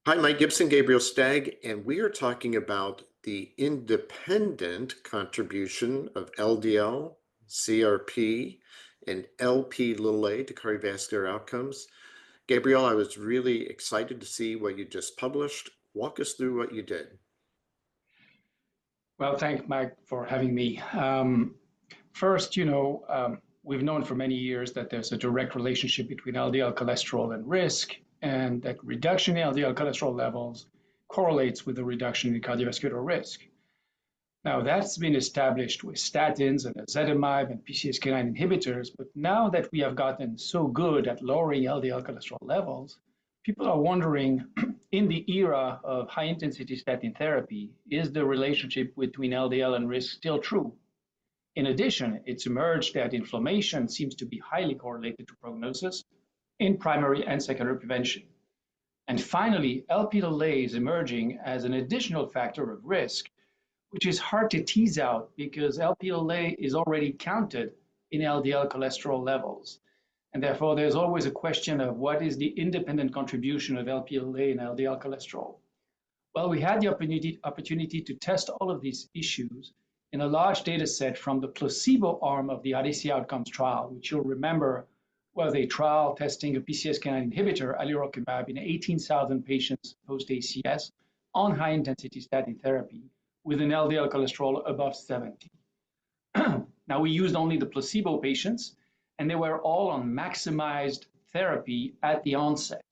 Hi, Mike Gibson, Gabriel Steg, and we are talking about the independent contribution of LDL, CRP, and LP little a to cardiovascular outcomes. Gabriel, I was really excited to see what you just published. Walk us through what you did. Well, thank Mike for having me. First, we've known for many years that there's a direct relationship between LDL cholesterol and risk, and that reduction in LDL cholesterol levels correlates with the reduction in cardiovascular risk. Now, that's been established with statins and ezetimibe and PCSK9 inhibitors, but now that we have gotten so good at lowering LDL cholesterol levels, people are wondering, in the era of high-intensity statin therapy, is the relationship between LDL and risk still true? In addition, it's emerged that inflammation seems to be highly correlated to prognosis in primary and secondary prevention. And finally, Lp(a) is emerging as an additional factor of risk, which is hard to tease out because Lp(a) is already counted in LDL cholesterol levels. And therefore, there's always a question of what is the independent contribution of Lp(a) and LDL cholesterol. Well, we had the opportunity to test all of these issues in a large data set from the placebo arm of the Odyssey Outcomes trial, which you'll remember was a trial testing a PCSK9 inhibitor, alirocumab, in 18,000 patients post-ACS on high-intensity statin therapy with an LDL cholesterol above 70. Now, we used only the placebo patients, and they were all on maximized therapy at the onset.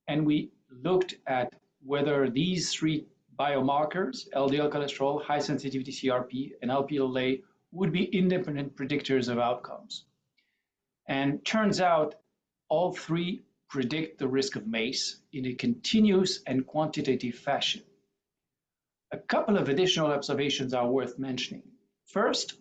And we looked at whether these three biomarkers, LDL cholesterol, high sensitivity CRP, and Lp(a), would be independent predictors of outcomes. And turns out all three predict the risk of MACE in a continuous and quantitative fashion. A couple of additional observations are worth mentioning. First,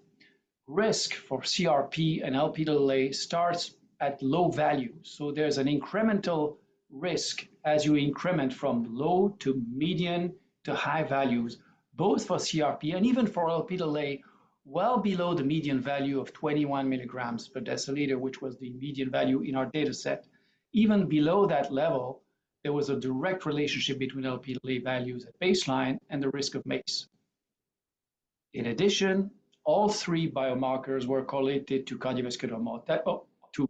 risk for CRP and Lp(a) starts at low values. So there's an incremental risk as you increment from low to median to high values, both for CRP and even for Lp(a), well below the median value of 21 milligrams per deciliter, which was the median value in our data set. Even below that level, there was a direct relationship between Lp(a) values at baseline and the risk of MACE. In addition, all three biomarkers were correlated to cardiovascular mortality, to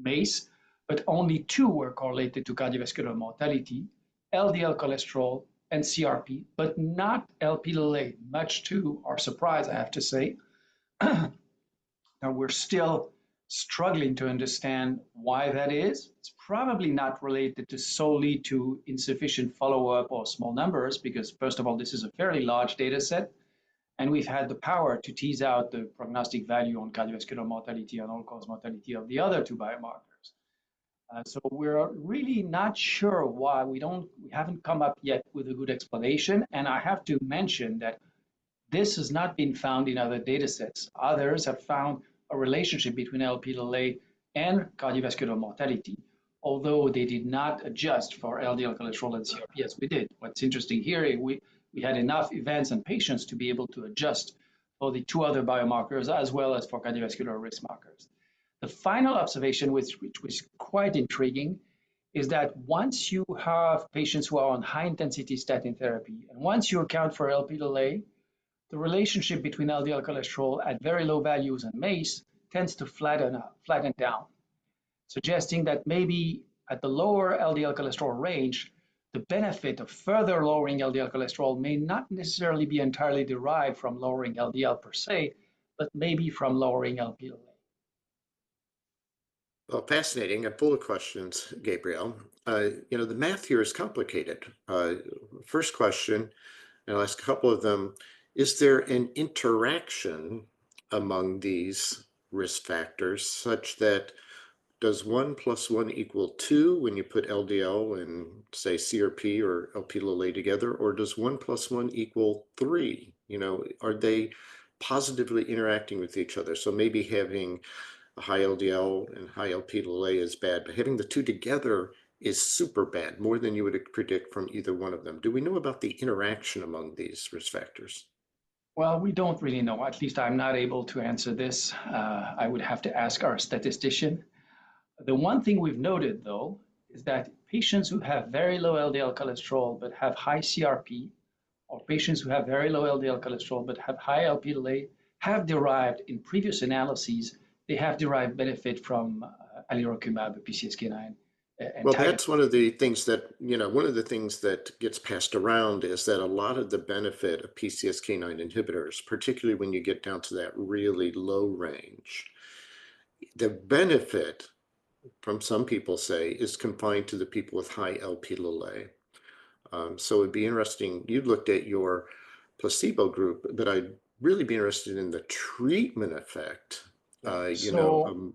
MACE, but only two were correlated to cardiovascular mortality, LDL cholesterol and CRP, but not Lp(a), much to our surprise, I have to say. Now, we're still struggling to understand why that is. It's probably not related to solely to insufficient follow-up or small numbers, because first of all, this is a fairly large data set, and we've had the power to tease out the prognostic value on cardiovascular mortality and all-cause mortality of the other two biomarkers. So we're really not sure why we haven't come up yet with a good explanation. And I have to mention that this has not been found in other data sets. Others have found a relationship between Lp(a) and cardiovascular mortality, although they did not adjust for LDL cholesterol and CRP as we did. What's interesting here, we had enough events and patients to be able to adjust for the two other biomarkers as well as for cardiovascular risk markers. The final observation, which was quite intriguing, is that once you have patients who are on high-intensity statin therapy, and once you account for Lp(a), the relationship between LDL cholesterol at very low values and MACE tends to flatten down, suggesting that maybe at the lower LDL cholesterol range, the benefit of further lowering LDL cholesterol may not necessarily be entirely derived from lowering LDL per se, but maybe from lowering Lp(a). Well, fascinating. I'm full of questions, Gabriel. The math here is complicated. First question, and I'll ask a couple of them. Is there an interaction among these risk factors such that does 1 + 1 = 2 when you put LDL and, say, CRP or Lp(a) together, or does 1 + 1 = 3? Are they positively interacting with each other? So maybe having a high LDL and high Lp(a) is bad, but having the two together is super bad, more than you would predict from either one of them. Do we know about the interaction among these risk factors? Well, we don't really know. At least I'm not able to answer this. I would have to ask our statistician. The one thing we've noted, though, is that patients who have very low LDL cholesterol but have high CRP, or patients who have very low LDL cholesterol but have high Lp(a) have derived in previous analyses, they have derived benefit from alirocumab, a PCSK9 Well, antagonist. that's one of the things that, one of the things that gets passed around is that a lot of the benefit of PCSK9 inhibitors, particularly when you get down to that really low range, the benefit from some people say is confined to the people with high Lp(a). So it'd be interesting. You looked at your placebo group, but I'd really be interested in the treatment effect. Yeah. You know,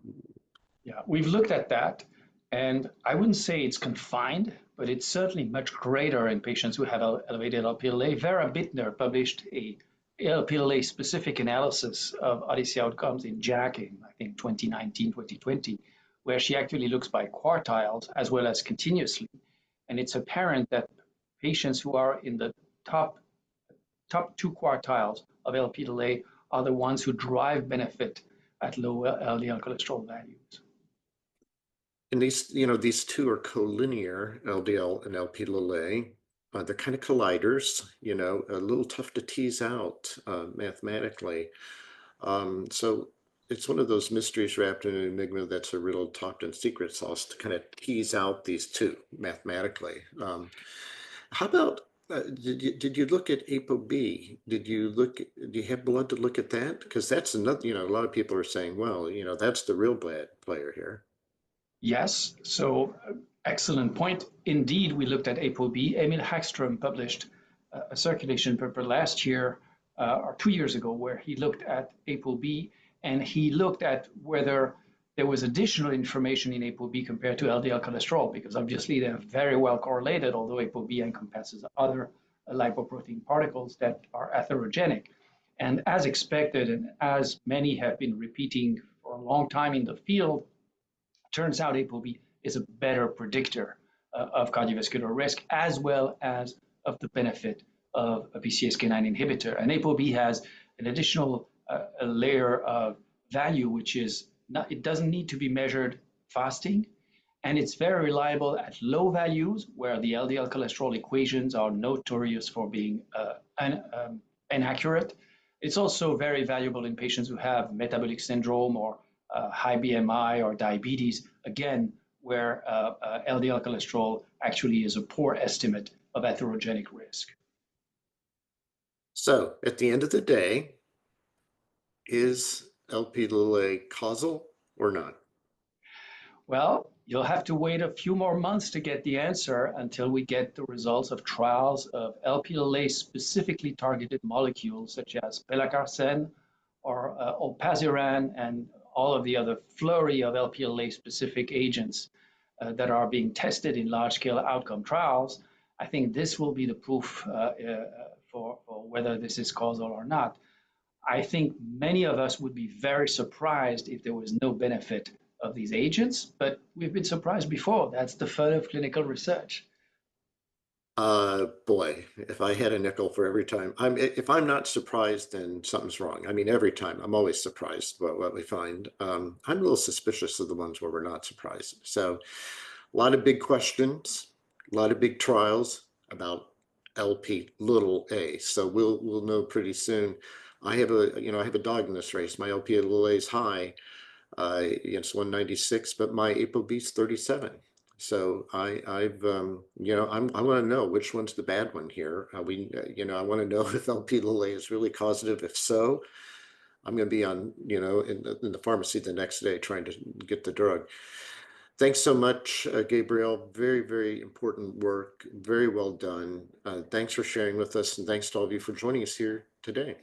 Yeah, we've looked at that, and I wouldn't say it's confined, but it's certainly much greater in patients who have elevated Lp(a). Vera Bittner published a Lp(a) specific analysis of Odyssey outcomes in JACC in, I think, 2019, 2020, where she actually looks by quartiles as well as continuously. And it's apparent that patients who are in the top two quartiles of Lp(a) are the ones who drive benefit at low LDL cholesterol values. and these two are collinear, LDL and Lp(a). They're kind of colliders, a little tough to tease out mathematically. So it's one of those mysteries wrapped in an enigma that's a riddle topped in secret sauce to kind of tease out these two mathematically. How about did you look at ApoB? Do you have blood to look at that? Because that's another, a lot of people are saying, well, that's the real bad player here. Yes, so excellent point. Indeed, we looked at ApoB. Emil Hagström published a circulation paper last year or 2 years ago where he looked at ApoB and he looked at whether there was additional information in ApoB compared to LDL cholesterol, because obviously they're very well correlated, although ApoB encompasses other lipoprotein particles that are atherogenic. And as expected, and as many have been repeating for a long time in the field, turns out ApoB is a better predictor of cardiovascular risk as well as of the benefit of a PCSK9 inhibitor. And ApoB has an additional layer of value, which is not, it doesn't need to be measured fasting, and it's very reliable at low values where the LDL cholesterol equations are notorious for being inaccurate. It's also very valuable in patients who have metabolic syndrome or high BMI or diabetes, again, where LDL cholesterol actually is a poor estimate of atherogenic risk. So at the end of the day, is Lp(a) causal or not? Well, you'll have to wait a few more months to get the answer until we get the results of trials of Lp(a) specifically targeted molecules such as pelacarsen or olpasiran and all of the other flurry of Lp(a) specific agents that are being tested in large-scale outcome trials. I think this will be the proof for whether this is causal or not. I think many of us would be very surprised if there was no benefit of these agents, but we've been surprised before. That's the fun of clinical research. Boy, if I had a nickel for every time, if I'm not surprised, then something's wrong. I mean, every time I'm always surprised by what we find. I'm a little suspicious of the ones where we're not surprised. So a lot of big questions, a lot of big trials about Lp(a). So we'll know pretty soon. I have a dog in this race. My Lp(a) is high. It's 196, but my ApoB is 37. So I want to know which one's the bad one here. I want to know if Lp(a) is really causative. If so, I'm going to be on, in the pharmacy the next day trying to get the drug. Thanks so much, Gabriel. Very, very important work. Very well done. Thanks for sharing with us, and thanks to all of you for joining us here today.